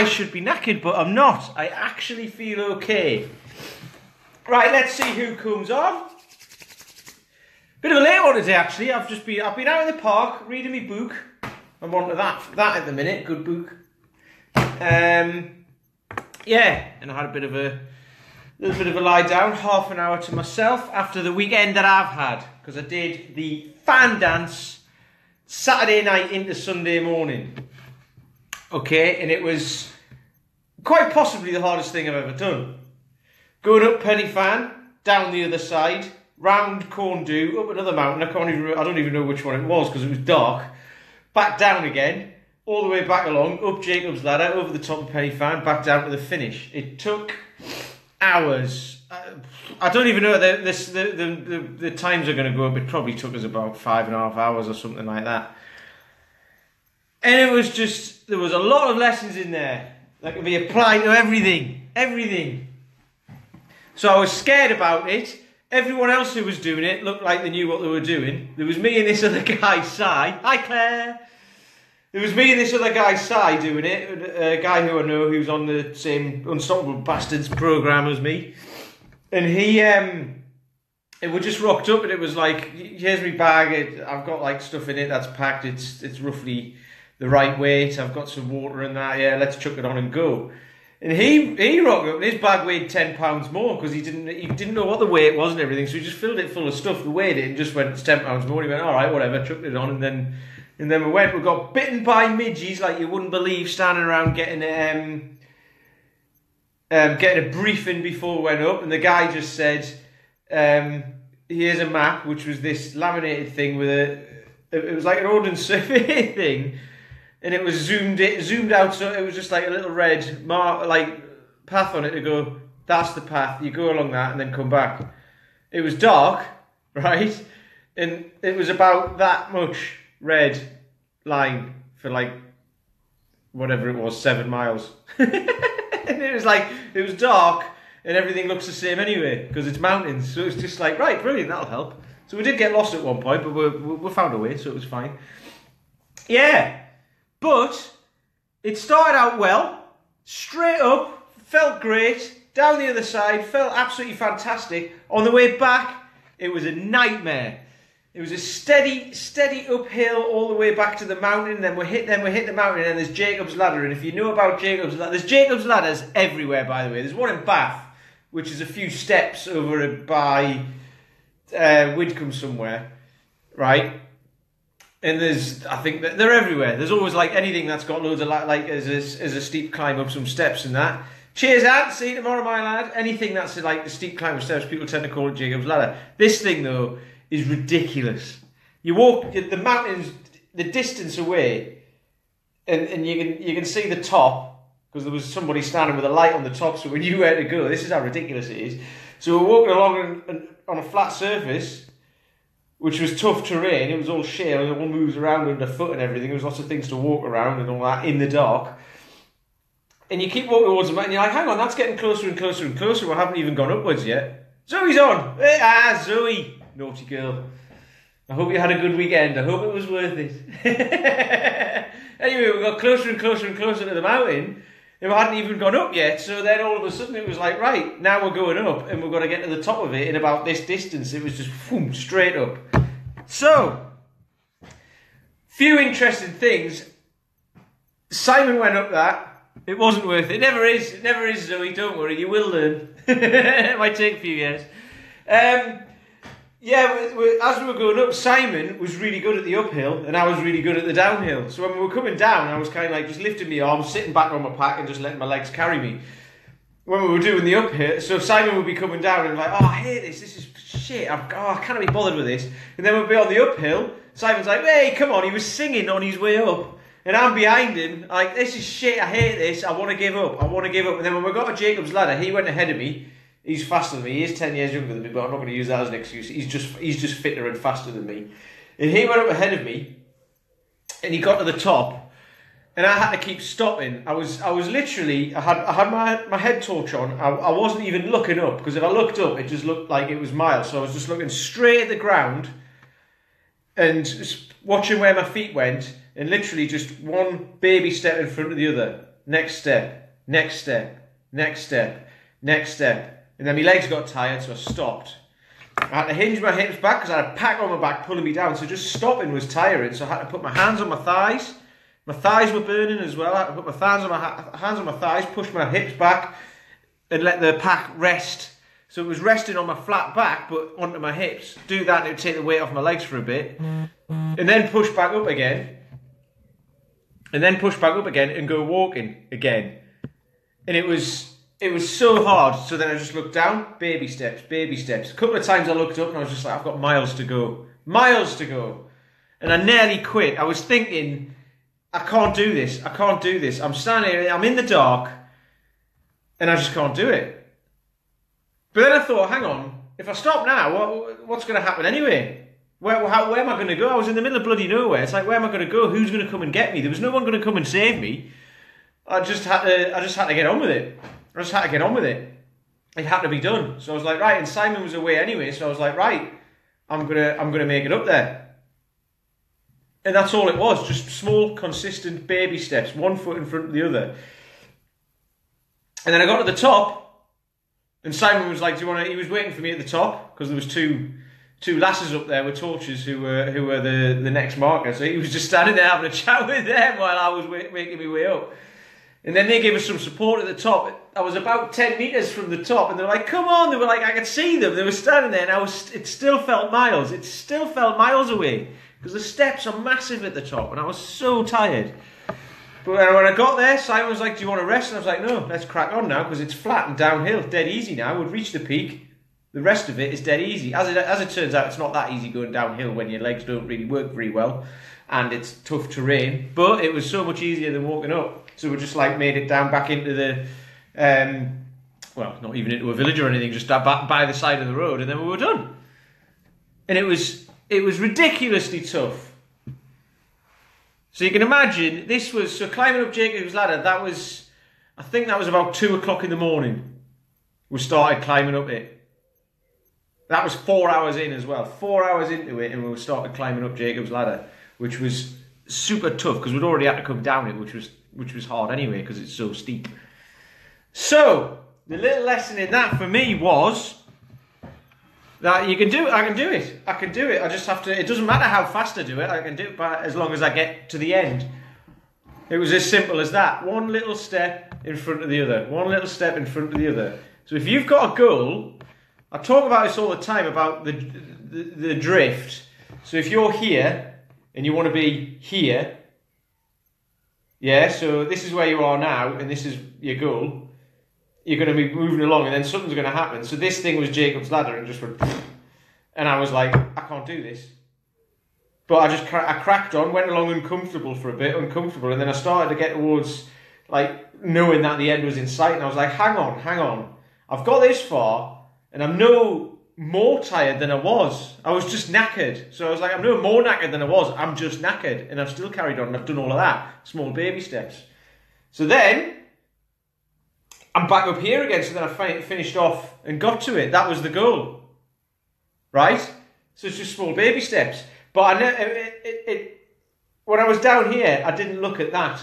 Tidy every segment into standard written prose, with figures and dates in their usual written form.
I should be knackered, but I'm not. I actually feel okay. Right, let's see who comes on. Bit of a late one today, actually. I've been out in the park reading my book. I'm on to that at the minute. Good book. Yeah, and I had a little bit of a lie down, half an hour to myself after the weekend that I've had, because I did the fan dance Saturday night into Sunday morning. Okay, and it was quite possibly the hardest thing I've ever done. Going up Penny Fan, down the other side, round Corndu, up another mountain. I don't even know which one it was because it was dark. Back down again, all the way back along, up Jacob's Ladder, over the top of Penny Fan, back down to the finish. It took hours. I don't even know the times are going to go up. It probably took us about 5.5 hours or something like that. And it was just, there was a lot of lessons in there that could be applied to everything. So I was scared about it. Everyone else who was doing it looked like they knew what they were doing. There was me and this other guy, Si. Hi, Claire. There was me and this other guy, Si, doing it. A guy who I know who's on the same Unstoppable Bastards program as me. And we just rocked up and it was like, here's my bag. I've got like stuff in it that's packed. It's roughly the right weight. I've got some water in that. Yeah, let's chuck it on and go. And he rocked up and his bag weighed 10 pounds more because he didn't know what the weight was and everything. So he just filled it full of stuff, weighed it and just went, it's 10 pounds more. He went, all right, whatever, chucked it on and then we went. We got bitten by midges like you wouldn't believe, standing around getting a briefing before we went up, and the guy just said, here's a map, which was this laminated thing with it was like an ordnance survey thing, and it was zoomed out, so it was just like a little red mark, like path on it to go, that's the path, you go along that and then come back. It was dark, right, and it was about that much red line for like, whatever it was, 7 miles. And it was like, it was dark and everything looks the same anyway because it's mountains. So it's just like, right, brilliant, that'll help. So we did get lost at one point, but we found a way, so it was fine. Yeah, but it started out well, straight up, felt great. Down the other side, felt absolutely fantastic. On the way back, it was a nightmare. It was a steady uphill all the way back to the mountain. Then we hit the mountain, and there's Jacob's Ladder. And if you know about Jacob's Ladder, there's Jacob's Ladders everywhere, by the way. There's one in Bath, which is a few steps over by Widcombe somewhere, right? And I think that they're everywhere. There's always like anything that's got loads of like as a steep climb up some steps and that. Cheers, Ant. See you tomorrow, my lad. Anything that's like the steep climb of steps, people tend to call it Jacob's Ladder. This thing though is ridiculous. You walk the mountains, the distance away, and you can see the top because there was somebody standing with a light on the top, so we knew where to go. This is how ridiculous it is. So we're walking along on a flat surface, which was tough terrain. It was all shale, and it all moves around underfoot and everything. There was lots of things to walk around and all that in the dark. And you keep walking towards the mountain, and you're like, hang on, that's getting closer and closer and closer. We haven't even gone upwards yet. Zoe's on! Zoe! Naughty girl. I hope you had a good weekend. I hope it was worth it. Anyway, we got closer and closer and closer to the mountain, and we hadn't even gone up yet. So then all of a sudden it was like, right, now we're going up, and we've got to get to the top of it in about this distance. It was just boom, straight up. So, few interesting things. Simon went up that. It wasn't worth it. It never is. It never is, Zoe. Don't worry. You will learn. It might take a few years. Yeah, as we were going up, Simon was really good at the uphill and I was really good at the downhill. So when we were coming down, I was kind of like just lifting my arms, sitting back on my pack and just letting my legs carry me. When we were doing the uphill, so Simon would be coming down and like, oh, I hate this is shit, I can't be bothered with this. And then we'd be on the uphill, Simon's like, hey, come on, he was singing on his way up. And I'm behind him, like, this is shit, I hate this, I want to give up. And then when we got to Jacob's Ladder, he went ahead of me. He's faster than me. He is 10 years younger than me, but I'm not going to use that as an excuse. He's just fitter and faster than me. And he went up ahead of me, and he got to the top, and I had to keep stopping. I was literally, I had my head torch on. I wasn't even looking up, because if I looked up, it just looked like it was miles. So I was just looking straight at the ground, and watching where my feet went, and literally just one baby step in front of the other. next step, next step, next step, next step. And then my legs got tired, so I stopped. I had to hinge my hips back because I had a pack on my back pulling me down, so just stopping was tiring. So I had to put my hands on my thighs. My thighs were burning as well. I had to put my hands on my thighs, push my hips back, and let the pack rest. So it was resting on my flat back, but onto my hips. Do that and it would take the weight off my legs for a bit. And then push back up again. And then push back up again and go walking again. And it was so hard. So then I just looked down, baby steps, baby steps. A couple of times I looked up and I was just like, I've got miles to go. Miles to go. And I nearly quit. I was thinking, I can't do this. I can't do this. I'm standing here, I'm in the dark, and I just can't do it. But then I thought, hang on, if I stop now, what's going to happen anyway? Where am I going to go? I was in the middle of bloody nowhere. It's like, where am I going to go? Who's going to come and get me? There was no one going to come and save me. I just had to get on with it. I just had to get on with it. It had to be done. So I was like, right, and Simon was away anyway, so I was like, right, I'm gonna make it up there. And that's all it was, just small, consistent baby steps, one foot in front of the other. And then I got to the top, and Simon was like, he was waiting for me at the top, because there was two lasses up there with torches who were the next marker. So he was just standing there having a chat with them while I was making my way up. And then they gave us some support at the top. I was about 10 metres from the top, and they were like, come on. They were like, I could see them. They were standing there, and it still felt miles. It still felt miles away, because the steps are massive at the top, and I was so tired. But when I got there, Simon was like, do you want to rest? And I was like, no, let's crack on now, because it's flat and downhill, dead easy now. We've reached the peak. The rest of it is dead easy. As it turns out, it's not that easy going downhill when your legs don't really work very well, and it's tough terrain, but it was so much easier than walking up. So we just like made it down back into the, well, not even into a village or anything, just by the side of the road, and then we were done. And it was ridiculously tough. So you can imagine, so climbing up Jacob's Ladder, I think that was about 2 o'clock in the morning. We started climbing up it. That was 4 hours in as well. 4 hours into it, and we started climbing up Jacob's Ladder, which was super tough because we'd already had to come down it, which was hard anyway because it's so steep. So the little lesson in that for me was that you can do it. I can do it. I can do it. I just have to. It doesn't matter how fast I do it. I can do it, but as long as I get to the end. It was as simple as that. One little step in front of the other. One little step in front of the other. So if you've got a goal, I talk about this all the time about the drift. So if you're here and you want to be here, yeah, so this is where you are now and this is your goal, you're going to be moving along and then something's going to happen. So this thing was Jacob's Ladder and just went, and I was like, I can't do this. But I cracked on, went along uncomfortable for a bit, and then I started to get towards, like, knowing that the end was in sight, and I was like, hang on. I've got this far, and I'm no more tired than I was. I was just knackered. So I was like, I'm no more knackered than I was. I'm just knackered. And I've still carried on, and I've done all of that. Small baby steps. So then, I'm back up here again, so then I finished off and got to it. That was the goal. Right? So it's just small baby steps. But when I was down here, I didn't look at that.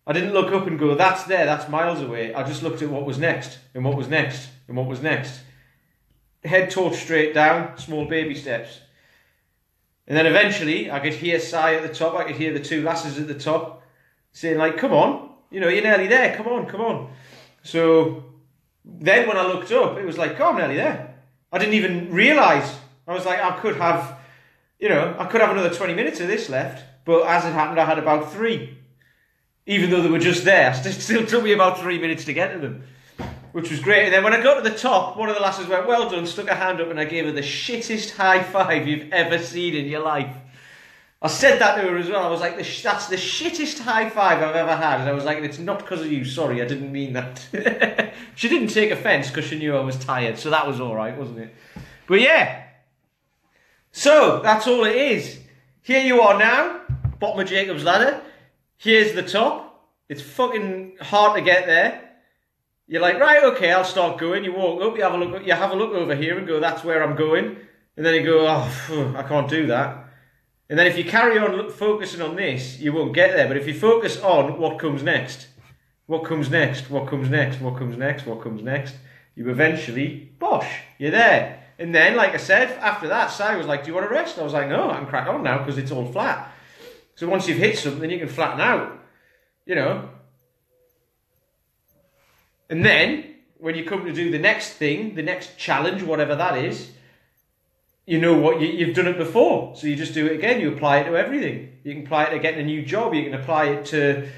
I didn't look up and go, that's there, that's miles away. I just looked at what was next, and what was next, and what was next. Head torch straight down, small baby steps. And then eventually, I could hear Si at the top, I could hear the two lasses at the top, saying like, come on, you're nearly there, come on. So then when I looked up, it was like, oh, I'm nearly there. I didn't even realise. I was like, I could have another 20 minutes of this left, but as it happened, I had about 3. Even though they were just there, it still took me about 3 minutes to get to them, which was great. And then when I got to the top, one of the lasses went, well done, stuck her hand up, and I gave her the shittest high five you've ever seen in your life. I said that to her as well. I was like, that's the shittest high five I've ever had. And I was like, it's not because of you, sorry, I didn't mean that. She didn't take offence because she knew I was tired, so that was all right, wasn't it? But yeah. So, that's all it is. Here you are now, bottom of Jacob's Ladder. Here's the top. It's fucking hard to get there. You're like, right, okay, I'll start going. You walk up, you have a look over here and go, that's where I'm going. And then you go, oh, I can't do that. And then if you carry on focusing on this, you won't get there. But if you focus on what comes next, What comes next? What comes next? What comes next? What comes next? You eventually, bosh, you're there. And then, like I said, after that, Si was like, do you want to rest? I was like, no, I can crack on now because it's all flat. So once you've hit something, you can flatten out, you know. And then, when you come to do the next thing, the next challenge, whatever that is, you know what, you've done it before. So you just do it again. You apply it to everything. You can apply it to getting a new job. You can apply it to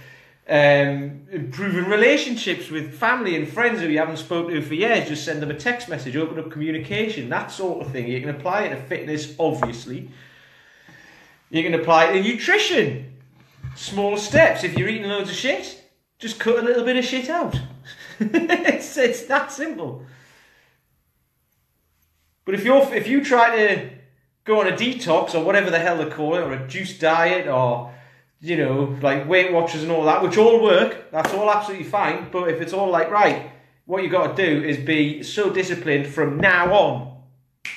improving relationships with family and friends who you haven't spoken to for years. Just send them a text message, open up communication, that sort of thing. You can apply it to fitness, obviously. You can apply it to nutrition. Small steps. If you're eating loads of shit, just cut a little bit of shit out. it's that simple. But if you try to go on a detox or whatever the hell they call it, or a juice diet, or, you know, like Weight Watchers and all that, which all work, that's all absolutely fine. But if it's all like, right, what you got to do is be so disciplined from now on.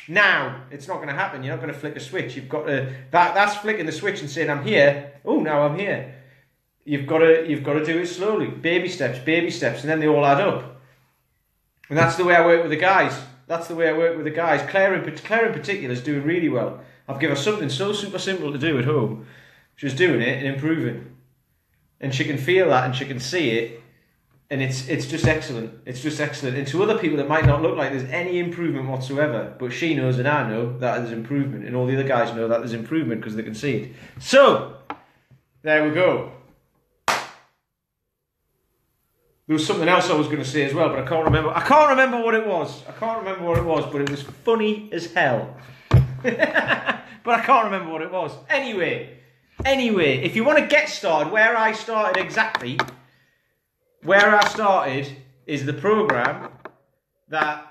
Now, it's not going to happen. You're not going to flick a switch. You've got to, that's flicking the switch and saying, I'm here. Oh, now I'm here. You've got to do it slowly. Baby steps, and then they all add up. And that's the way I work with the guys. That's the way I work with the guys. Claire in particular is doing really well. I've given her something so super simple to do at home. She's doing it and improving. And she can feel that and she can see it. And it's just excellent. It's just excellent. And to other people, it might not look like there's any improvement whatsoever. But she knows and I know that there's improvement. And all the other guys know that there's improvement because they can see it. So, there we go. There was something else I was going to say as well, but I can't remember. I can't remember what it was. But it was funny as hell. But I can't remember what it was. Anyway, if you want to get started, where I started is the program that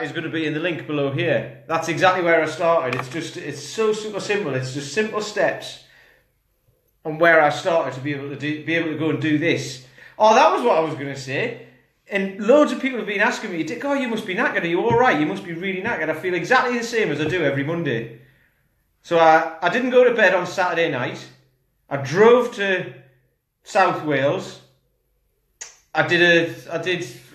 is going to be in the link below here. That's exactly where I started. It's so super simple. It's just simple steps on where I started to be able to go and do this. Oh, that was what I was going to say. And loads of people have been asking me, Dick, oh, you must be knackered. Are you all right? You must be really knackered. I feel exactly the same as I do every Monday. So I didn't go to bed on Saturday night. I drove to South Wales. I did,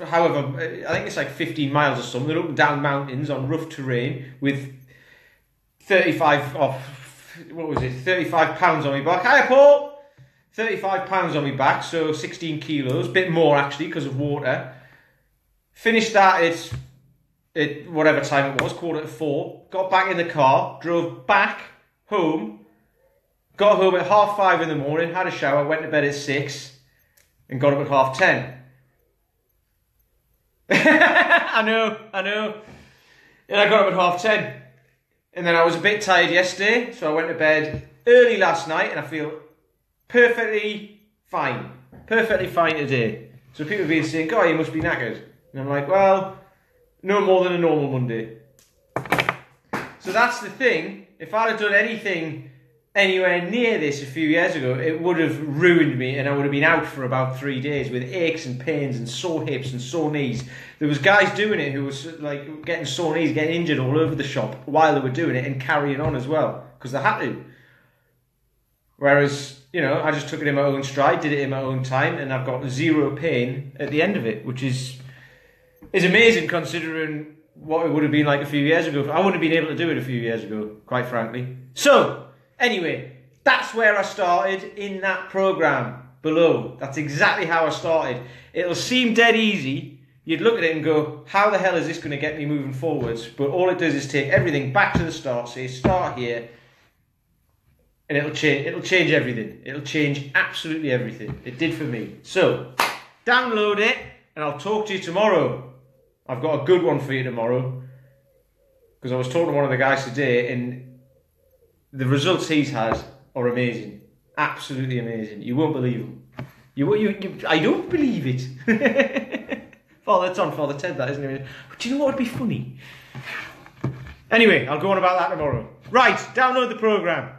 however, I think it's like 15 miles or something, up and down mountains on rough terrain with 35 pounds on my back. Hiya, Paul! 35 pounds on my back, so 16 kilos, bit more actually because of water. Finished that at whatever time it was, 4:45. Got back in the car, drove back home, got home at 5:30 in the morning, had a shower, went to bed at 6, and got up at 10:30. I know. And I got up at 10:30. And then I was a bit tired yesterday, so I went to bed early last night, and I feel perfectly fine today. So people have been saying, God, you must be knackered. And I'm like, well, no more than a normal Monday. So that's the thing. If I'd have done anything anywhere near this a few years ago, it would have ruined me and I would have been out for about 3 days with aches and pains and sore hips and sore knees. There was guys doing it who was like getting sore knees, getting injured all over the shop while they were doing it and carrying on as well because they had to. Whereas, you know, I just took it in my own stride, did it in my own time, and I've got zero pain at the end of it, which is amazing considering what it would have been like a few years ago. I wouldn't have been able to do it a few years ago, quite frankly. So, anyway, that's where I started in that program below. That's exactly how I started. It'll seem dead easy. You'd look at it and go, how the hell is this going to get me moving forwards? But all it does is take everything back to the start. So you start here. And it'll change everything. It'll change absolutely everything. It did for me. So, download it, and I'll talk to you tomorrow. I've got a good one for you tomorrow. Because I was talking to one of the guys today, and the results he's had are amazing. Absolutely amazing. You won't believe them. I don't believe it. That's on Father Ted, that, isn't it? But do you know what would be funny? Anyway, I'll go on about that tomorrow. Right, download the program.